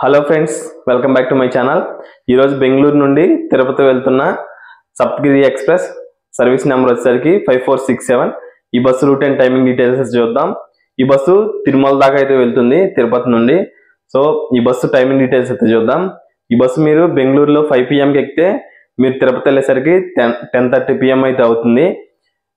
Hello friends, welcome back to my channel. ఈరోజు బెంగళూరు నుండి తిరుపతి వెళ్తున్న సప్తగిరి ఎక్స్ప్రెస్ సర్వీస్ నెంబర్ వచ్చేసరికి 5467. ఈ bus route and timing details చూద్దాం. ఈ బస్సు తిరుమల దాకా అయితే వెళ్తుంది తిరుపతి నుండి. సో ఈ బస్సు టైమింగ్ డీటెయిల్స్ అయితే చూద్దాం. ఈ బస్సు మీరు బెంగళూరులో 5 PM ఎక్కితే మీరు తిరుపతి వెళ్ళేసరికి 10:30 PM అయితే అవుతుంది.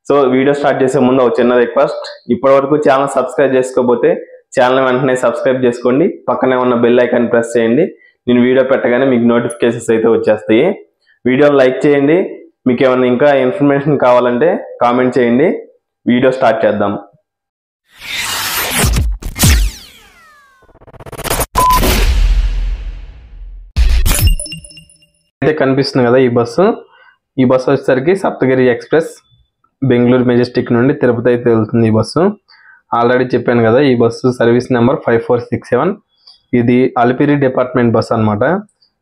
సో వీడియో స్టార్ట్ చేసే ముందు ఒక చిన్న రిక్వెస్ట్, ఇప్పటి వరకు ఛానల్ సబ్స్క్రైబ్ చేసుకోకపోతే ఛానల్ వెంటనే సబ్స్క్రైబ్ చేసుకోండి, పక్కనే ఉన్న బెల్ ఐకాన్ ప్రెస్ చేయండి. నేను వీడియో పెట్టగానే మీకు నోటిఫికేషన్స్ అయితే వచ్చేస్తాయి. వీడియోని లైక్ చేయండి. మీకు ఏమైనా ఇంకా ఇన్ఫర్మేషన్ కావాలంటే కామెంట్ చేయండి. వీడియో స్టార్ట్ చేద్దాం. అయితే కనిపిస్తుంది కదా ఈ బస్సు వచ్చేసరికి సప్తగిరి ఎక్స్ప్రెస్ బెంగళూరు మెజెస్టిక్ నుండి తిరుపతి అయితే వెళ్తుంది. ఈ బస్సు ఆల్రెడీ చెప్పాను కదా, ఈ బస్సు సర్వీస్ నెంబర్ 5467. ఇది అలిపిరి డిపార్ట్మెంట్ బస్ అనమాట.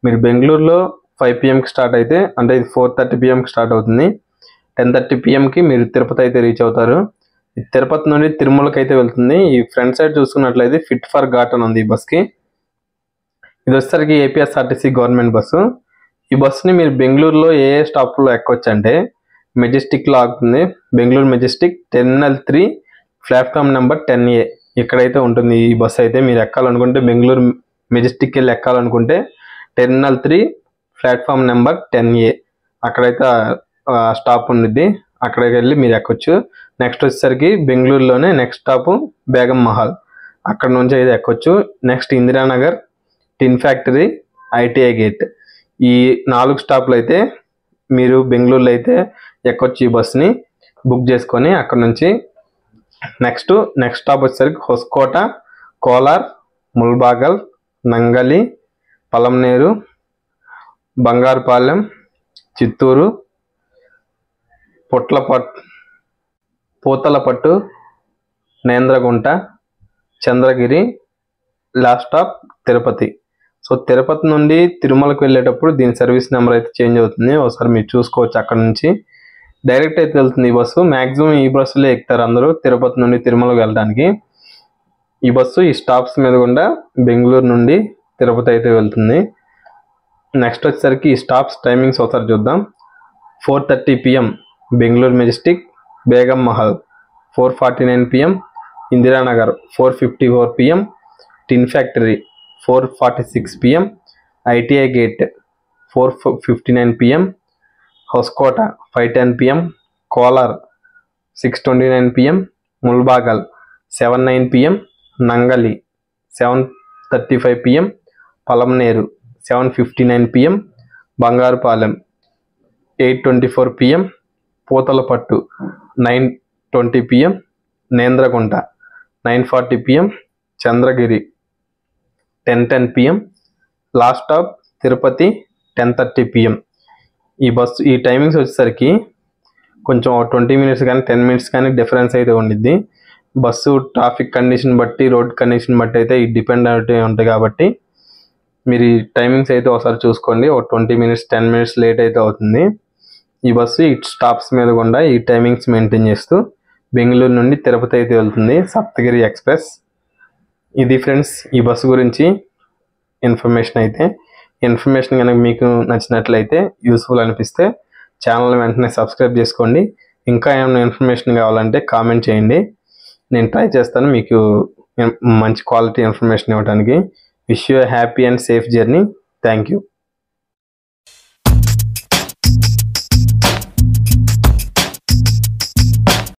మీరు బెంగళూరులో 5 PMకి స్టార్ట్ అయితే, అంటే ఇది 4:30 PMకి స్టార్ట్ అవుతుంది. 10:30 PMకి మీరు తిరుపతి అయితే రీచ్ అవుతారు. తిరుపతి నుండి తిరుమలకి అయితే వెళ్తుంది. ఈ ఫ్రంట్ సైడ్ చూసుకున్నట్లయితే ఫిట్ ఫర్ ఘాట్ అని ఉంది ఈ బస్కి. ఇది వచ్చేసరికి APSRTC గవర్నమెంట్ బస్సు. ఈ బస్సుని మీరు బెంగళూరులో ఏ స్టాప్లో ఎక్కొచ్చు అంటే మెజెస్టిక్లో ఆగుతుంది. Bengaluru Majestic terminal 3 platform number 10A ఇక్కడైతే ఉంటుంది ఈ బస్సు. అయితే మీరు ఎక్కాలనుకుంటే బెంగళూరు మెజెస్టిక్ వెళ్ళి ఎక్కాలనుకుంటే టెర్మినల్ 3 ప్లాట్ఫామ్ నెంబర్ 10A అక్కడైతే స్టాప్ ఉండిద్ది. అక్కడికి వెళ్ళి మీరు ఎక్కొచ్చు. నెక్స్ట్ వచ్చేసరికి బెంగళూరులోనే నెక్స్ట్ స్టాప్ బేగం మహల్, అక్కడ నుంచి అయితే ఎక్కొచ్చు. Next Indiranagar, tin factory, ITI gate, ఈ 4 స్టాప్లు అయితే మీరు బెంగళూరులో అయితే ఎక్కొచ్చు. ఈ బస్సుని బుక్ చేసుకొని అక్కడ నుంచి నెక్స్ట్ స్టాప్ వచ్చేసరికి Hoskote, Kolar, Mulbagal, Nangali, Palamaner, Bangarupalem, Chittoor, Puthalapattu, Nendragunta, Chandragiri, last stop Tirupati. So Tirupati నుండి తిరుమలకు వెళ్ళేటప్పుడు దీని సర్వీస్ నెంబర్ అయితే చేంజ్ అవుతుంది. ఒకసారి మీరు చూసుకోవచ్చు. అక్కడ నుంచి డైరెక్ట్ అయితే వెళ్తుంది ఈ బస్సు. మ్యాక్సిమం ఈ బస్సులో ఎక్కుతారు అందరూ తిరుపతి నుండి తిరుమలకు వెళ్ళడానికి. ఈ బస్సు ఈ స్టాప్స్ మీద గుండా బెంగళూరు నుండి తిరుపతి అయితే వెళ్తుంది. నెక్స్ట్ వచ్చేసరికి ఈ స్టాప్స్ టైమింగ్స్ ఒకసారి చూద్దాం. 4:30 PM Bengaluru Majestic Begum Mahal, 4:49 PM Indiranagar, 4:54 PM tin factory, 4:46 PM ITI gate, 4:59 PM Hoskote, 5:10 PM Kolar, 6:29 PM Mulbagal, 7:09 PM Nangali, 7:35 PM Palamaner, 7:59 PM Bangarupalem, 8:24 PM Puthalapattu, 9:20 PM Nendragunta, 9:40 PM Chandragiri, 10:10 PM last stop Tirupati, 10:30 PM. ఈ బస్సు ఈ టైమింగ్స్ వచ్చేసరికి కొంచెం 20 minutes కానీ 10 minutes కానీ డిఫరెన్స్ అయితే ఉండిద్ది. బస్సు ట్రాఫిక్ కండిషన్ బట్టి, రోడ్ కండిషన్ బట్టి అయితే ఈ డిపెండ్ అవుతూ ఉంటాయి. కాబట్టి మీరు ఈ టైమింగ్స్ అయితే ఒకసారి చూసుకోండి. ఒక 20 minutes 10 minutes లేట్ అయితే అవుతుంది. ఈ బస్సు ఈ స్టాప్స్ మీద గుండా ఈ టైమింగ్స్ మెయింటైన్ చేస్తూ బెంగళూరు నుండి తిరుపతి అయితే వెళ్తుంది సప్తగిరి ఎక్స్ప్రెస్. ఇది ఫ్రెండ్స్ ఈ బస్సు గురించి ఇన్ఫర్మేషన్ కనుక మీకు నచ్చినట్లయితే, యూస్ఫుల్ అనిపిస్తే ఛానల్ వెంటనే సబ్స్క్రైబ్ చేసుకోండి. ఇంకా ఏమైనా ఇన్ఫర్మేషన్ కావాలంటే కామెంట్ చేయండి. నేను ట్రై చేస్తాను మీకు మంచి క్వాలిటీ ఇన్ఫర్మేషన్ ఇవ్వడానికి. Wish you happy and safe journey. Thank you.